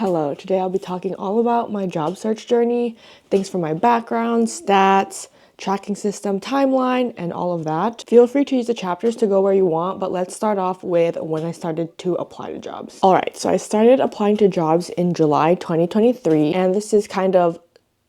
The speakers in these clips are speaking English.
Hello, today I'll be talking all about my job search journey, things from my background, stats, tracking system, timeline, and all of that. Feel free to use the chapters to go where you want, but let's start off with when I started to apply to jobs. Alright, so I started applying to jobs in July 2023, and this is kind of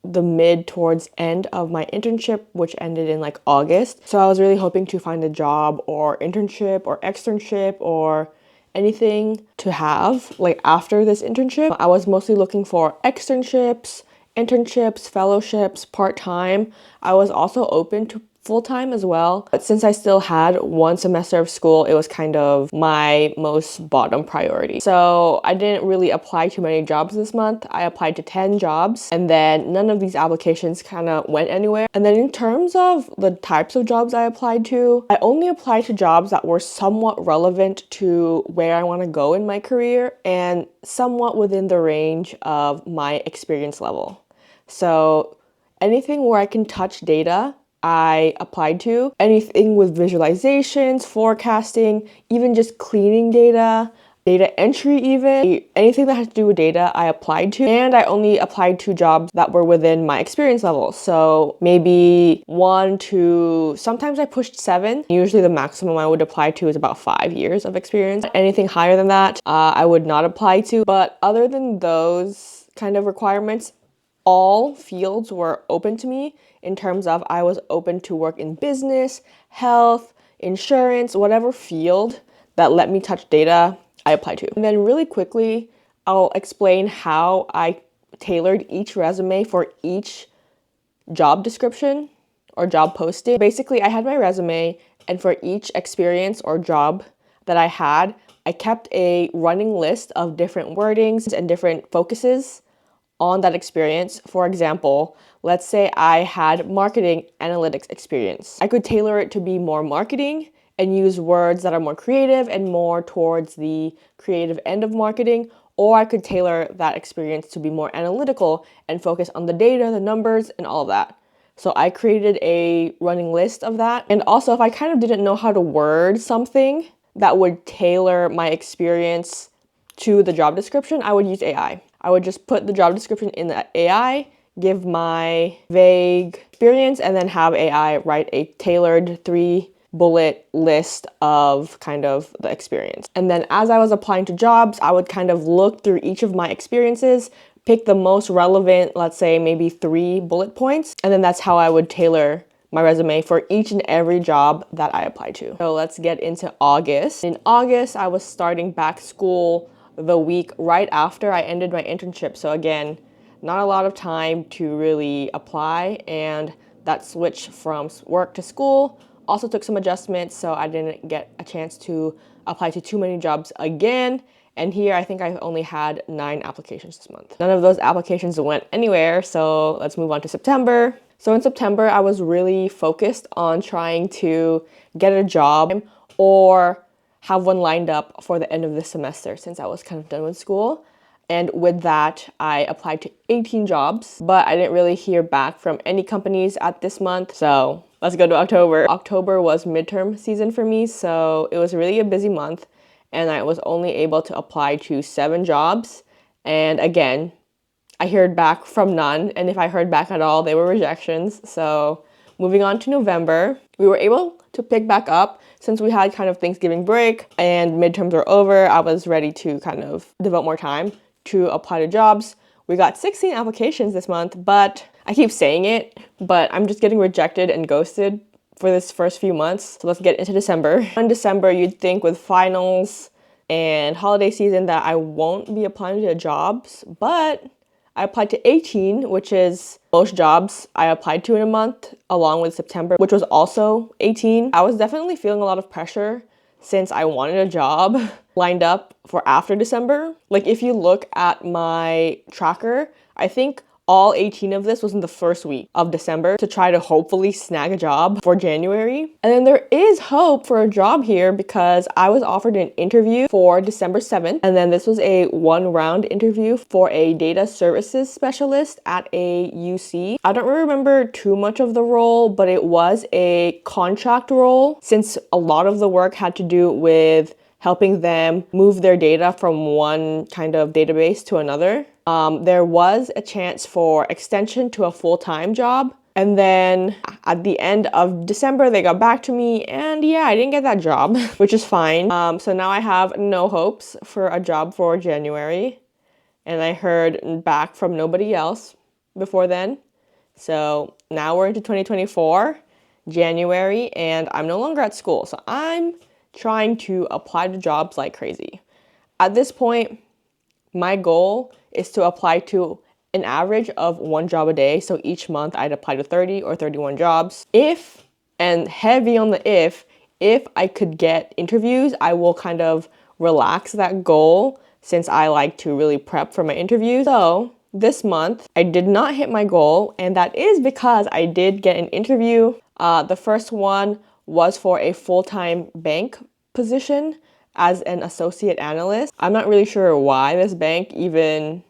the mid towards end of my internship, which ended in like August. So I was really hoping to find a job or internship or externship or anything to have like after this internship. I was mostly looking for externships, internships, fellowships, part-time. I was also open to full-time as well, but since I still had one semester of school, it was kind of my most bottom priority. So I didn't really apply to many jobs this month. I applied to 10 jobs, and then none of these applications kind of went anywhere. And then in terms of the types of jobs I applied to, I only applied to jobs that were somewhat relevant to where I want to go in my career and somewhat within the range of my experience level. So anything where I can touch data, I applied to. Anything with visualizations, forecasting, even just cleaning data, data entry even. Anything that has to do with data, I applied to. And I only applied to jobs that were within my experience level. So maybe 1 to, sometimes I pushed 7. Usually the maximum I would apply to is about 5 years of experience. Anything higher than that, I would not apply to. But other than those kind of requirements, all fields were open to me in terms of I was open to work in business, health, insurance, whatever field that let me touch data, I applied to. And then really quickly, I'll explain how I tailored each resume for each job description or job posting. Basically, I had my resume, and for each experience or job that I had, I kept a running list of different wordings and different focuses on that experience. For example, let's say I had marketing analytics experience. I could tailor it to be more marketing and use words that are more creative and more towards the creative end of marketing, or I could tailor that experience to be more analytical and focus on the data, the numbers, and all of that. So I created a running list of that. And also, if I kind of didn't know how to word something that would tailor my experience to the job description, I would use AI. I would just put the job description in the AI, give my vague experience, and then have AI write a tailored 3-bullet list of kind of the experience. And then as I was applying to jobs, I would kind of look through each of my experiences, pick the most relevant, let's say maybe 3 bullet points, and then that's how I would tailor my resume for each and every job that I applied to. So let's get into August. In August, I was starting back school the week right after I ended my internship. So again, not a lot of time to really apply, and that switch from work to school also took some adjustments, so I didn't get a chance to apply to too many jobs again. And here I think I only had 9 applications this month. None of those applications went anywhere, so let's move on to September. So in September, I was really focused on trying to get a job or have one lined up for the end of this semester since I was kind of done with school. And with that, I applied to 18 jobs, but I didn't really hear back from any companies at this month. So let's go to October. October was midterm season for me, so it was really a busy month, and I was only able to apply to 7 jobs. And again, I heard back from none, and if I heard back at all, they were rejections. So moving on to November, we were able to pick back up since we had kind of Thanksgiving break and midterms were over. I was ready to kind of devote more time to apply to jobs. We got 16 applications this month, but I keep saying it, but I'm just getting rejected and ghosted for this first few months. So let's get into December. In December, you'd think with finals and holiday season that I won't be applying to jobs, but I applied to 18, which is most jobs I applied to in a month, along with September, which was also 18. I was definitely feeling a lot of pressure since I wanted a job lined up for after December. Like if you look at my tracker, I think all 18 of this was in the first week of December to try to hopefully snag a job for January. And then there is hope for a job here because I was offered an interview for December 7th. And then this was a 1-round interview for a data services specialist at a UC. I don't remember too much of the role, but it was a contract role since a lot of the work had to do with helping them move their data from one kind of database to another. There was a chance for extension to a full-time job. And then at the end of December, they got back to me, and yeah, I didn't get that job, which is fine. So now I have no hopes for a job for January, and I heard back from nobody else before then. So now we're into 2024, January, and I'm no longer at school. So I'm trying to apply to jobs like crazy. At this point, my goal is to apply to an average of 1 job a day. So each month I'd apply to 30 or 31 jobs. If, and heavy on the if I could get interviews, I will kind of relax that goal since I like to really prep for my interviews. So this month I did not hit my goal, and that is because I did get an interview. The first one was for a full-time bank position as an associate analyst. I'm not really sure why this bank even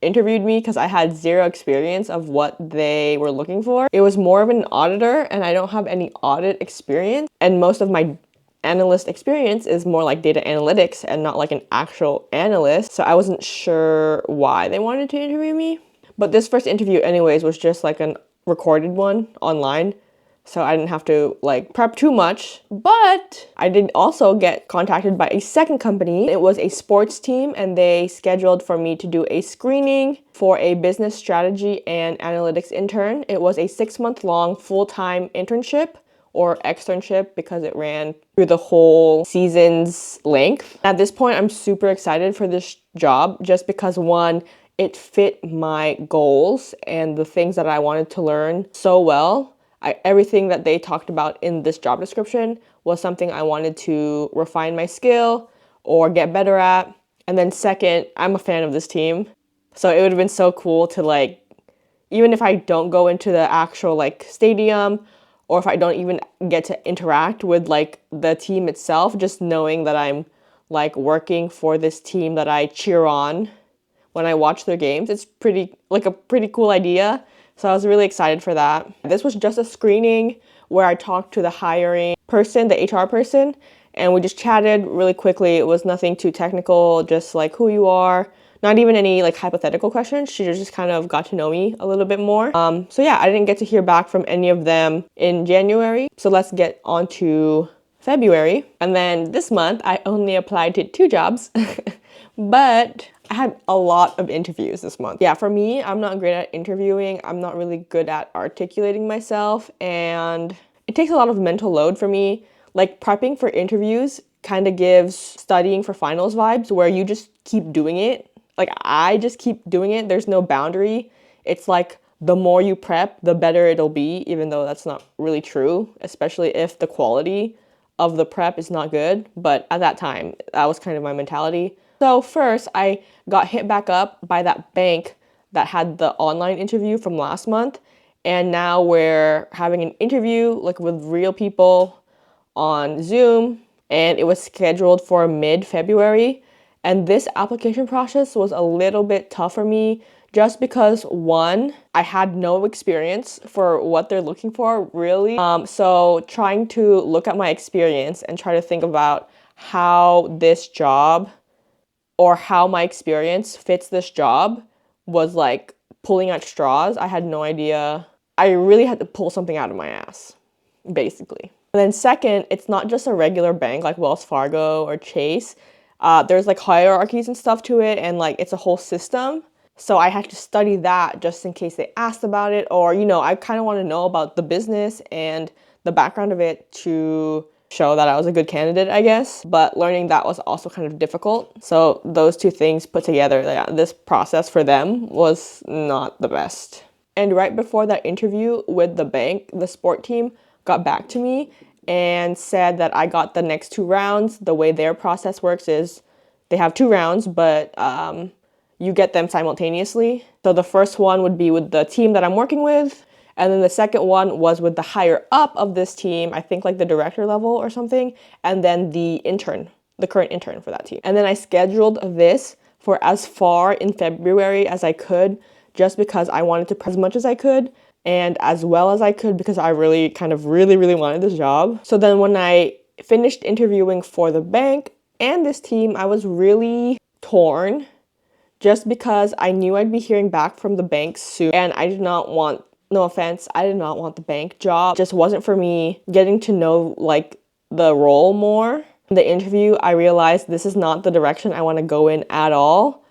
interviewed me because I had zero experience of what they were looking for. It was more of an auditor, and I don't have any audit experience. And most of my analyst experience is more like data analytics and not like an actual analyst. So I wasn't sure why they wanted to interview me. But this first interview anyways was just like a recorded one online. So I didn't have to like prep too much, but I did also get contacted by a second company. It was a sports team, and they scheduled for me to do a screening for a business strategy and analytics intern. It was a 6-month-long full-time internship or externship because it ran through the whole season's length. At this point, I'm super excited for this job just because one, it fit my goals and the things that I wanted to learn so well. Everything that they talked about in this job description was something I wanted to refine my skill or get better at. And then second, I'm a fan of this team. So it would have been so cool to like, even if I don't go into the actual like stadium, or if I don't even get to interact with like the team itself, just knowing that I'm like working for this team that I cheer on when I watch their games, it's a pretty cool idea. So I was really excited for that. This was just a screening where I talked to the hiring person, the HR person, and we just chatted really quickly. It was nothing too technical, just like who you are, not even any like hypothetical questions. She just kind of got to know me a little bit more. So yeah, I didn't get to hear back from any of them in January. So let's get on to February. And then this month, I only applied to 2 jobs, but I had a lot of interviews this month. Yeah, for me, I'm not great at interviewing. I'm not really good at articulating myself, and it takes a lot of mental load for me. Like prepping for interviews kind of gives studying for finals vibes where you just keep doing it. Like I just keep doing it. There's no boundary. It's like the more you prep, the better it'll be, even though that's not really true, especially if the quality of the prep is not good. But at that time, that was kind of my mentality. So first, I got hit back up by that bank that had the online interview from last month. And now we're having an interview like with real people on Zoom, and it was scheduled for mid-February. And this application process was a little bit tough for me just because one, I had no experience for what they're looking for, really. So trying to look at my experience and try to think about how this job or how my experience fits this job was like pulling at straws. I had no idea. I really had to pull something out of my ass, basically. And then second, it's not just a regular bank like Wells Fargo or Chase. There's like hierarchies and stuff to it, and like it's a whole system. So I had to study that just in case they asked about it, or, you know, I kind of want to know about the business and the background of it to show that I was a good candidate, I guess. But learning that was also kind of difficult. So those two things put together, yeah, this process for them was not the best. And right before that interview with the bank, the sport team got back to me and said that I got the next 2 rounds. The way their process works is they have 2 rounds, but you get them simultaneously. So the first one would be with the team that I'm working with, and then the second one was with the higher up of this team, I think like the director level or something, and then the intern, the current intern for that team. And then I scheduled this for as far in February as I could, just because I wanted to prep as much as I could and as well as I could because I really wanted this job. So then when I finished interviewing for the bank and this team, I was really torn just because I knew I'd be hearing back from the bank soon, and I did not want, no offense, I did not want the bank job. It just wasn't for me. Getting to know like the role more. In the interview, I realized this is not the direction I want to go in at all.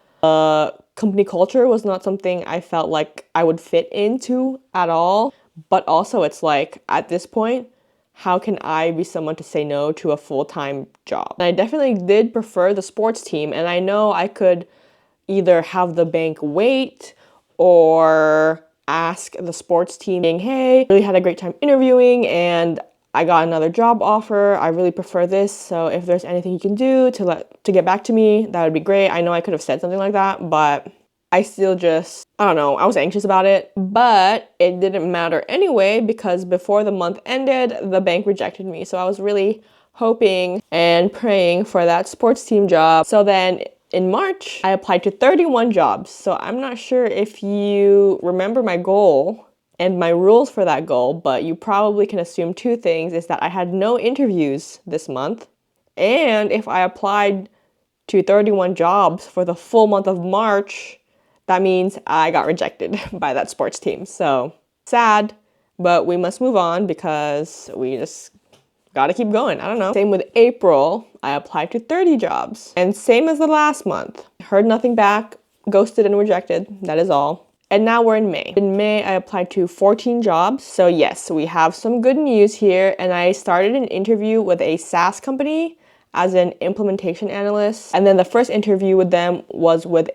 Company culture was not something I felt like I would fit into at all. But also it's like, at this point, how can I be someone to say no to a full-time job? And I definitely did prefer the sports team, and I know I could either have the bank wait or ask the sports team, saying, hey, really had a great time interviewing and I got another job offer. I really prefer this. So if there's anything you can do to get back to me, that would be great. I know I could have said something like that, but I still just, I don't know, I was anxious about it. But it didn't matter anyway, because before the month ended, the bank rejected me. So I was really hoping and praying for that sports team job. So then in March, I applied to 31 jobs. So I'm not sure if you remember my goal and my rules for that goal, but you probably can assume two things: is that I had no interviews this month, and if I applied to 31 jobs for the full month of March, that means I got rejected by that sports team. So sad, but we must move on because we just gotta keep going. I don't know. Same with April. I applied to 30 jobs. And same as the last month. Heard nothing back, ghosted and rejected. That is all. And now we're in May. In May, I applied to 14 jobs. So yes, we have some good news here. And I started an interview with a SaaS company as an implementation analyst. And then the first interview with them was with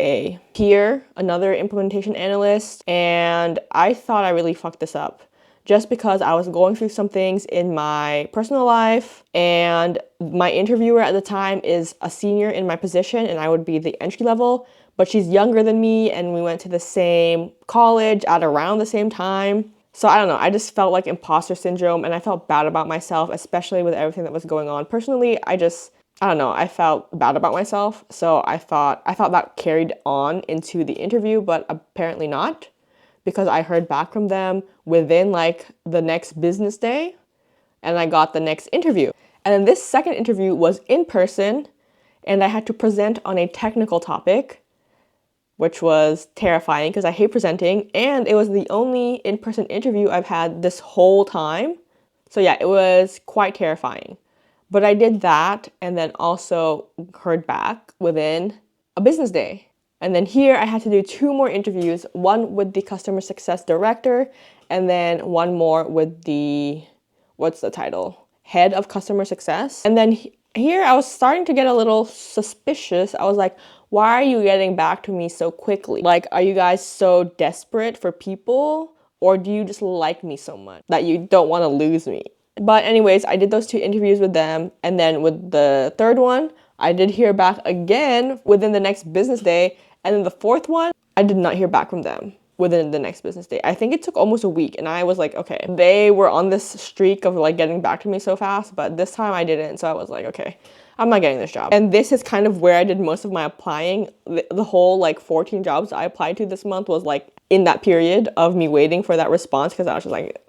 another implementation analyst. And I thought I really fucked this up, just because I was going through some things in my personal life, and my interviewer at the time is a senior in my position and I would be the entry level, but she's younger than me and we went to the same college at around the same time. So I don't know, I just felt like imposter syndrome and I felt bad about myself, especially with everything that was going on. Personally, I don't know, I felt bad about myself. So I thought that carried on into the interview, but apparently not, because I heard back from them within like the next business day and I got the next interview. And then this second interview was in person and I had to present on a technical topic, which was terrifying because I hate presenting, and it was the only in-person interview I've had this whole time. So yeah, it was quite terrifying. But I did that and then also heard back within a business day. And then here I had to do 2 more interviews, one with the customer success director and then one more with the, what's the title? Head of customer success. And then here I was starting to get a little suspicious. I was like, why are you getting back to me so quickly? Like, are you guys so desperate for people, or do you just like me so much that you don't want to lose me? But anyways, I did those 2 interviews with them, and then with the third one, I did hear back again within the next business day, and then the fourth one, I did not hear back from them within the next business day. I think it took almost a week, and I was like, okay. They were on this streak of like getting back to me so fast, but this time I didn't, so I was like, okay, I'm not getting this job. And this is kind of where I did most of my applying. The whole like 14 jobs I applied to this month was like in that period of me waiting for that response, because I was just like,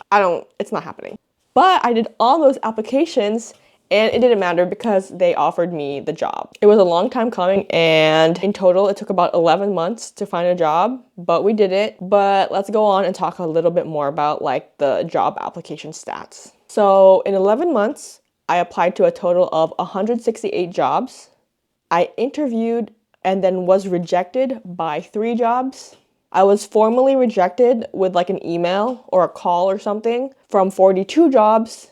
it's not happening. But I did all those applications and it didn't matter because they offered me the job. It was a long time coming, and in total it took about 11 months to find a job, but we did it. But let's go on and talk a little bit more about like the job application stats. So in 11 months, I applied to a total of 168 jobs. I interviewed and then was rejected by 3 jobs. I was formally rejected with like an email or a call or something from 42 jobs.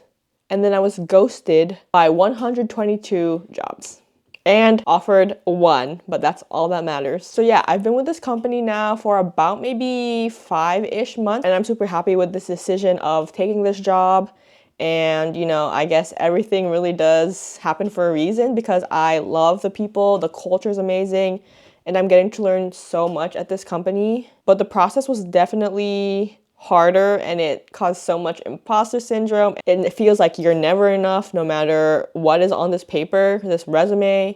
And then I was ghosted by 122 jobs and offered 1, but that's all that matters. So yeah, I've been with this company now for about maybe 5-ish months, and I'm super happy with this decision of taking this job. And you know, I guess everything really does happen for a reason, because I love the people, the culture is amazing, and I'm getting to learn so much at this company. But the process was definitely harder and it caused so much imposter syndrome, and it feels like you're never enough no matter what is on this paper, this resume.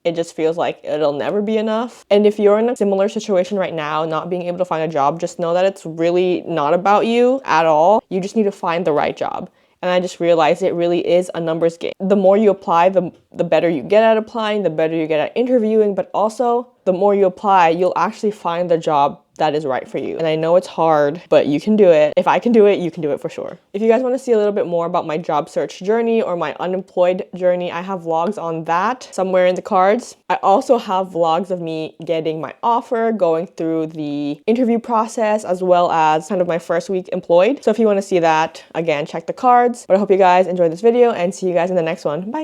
It just feels like it'll never be enough. And if you're in a similar situation right now, not being able to find a job, just know that it's really not about you at all. You just need to find the right job. And I just realized it really is a numbers game. The more you apply, the better you get at applying, the better you get at interviewing, but also the more you apply, you'll actually find the job that is right for you. And I know it's hard, but you can do it. If I can do it, you can do it for sure. If you guys want to see a little bit more about my job search journey or my unemployed journey, I have vlogs on that somewhere in the cards. I also have vlogs of me getting my offer, going through the interview process, as well as kind of my first week employed. So if you want to see that, again, check the cards. But I hope you guys enjoyed this video and see you guys in the next one. Bye.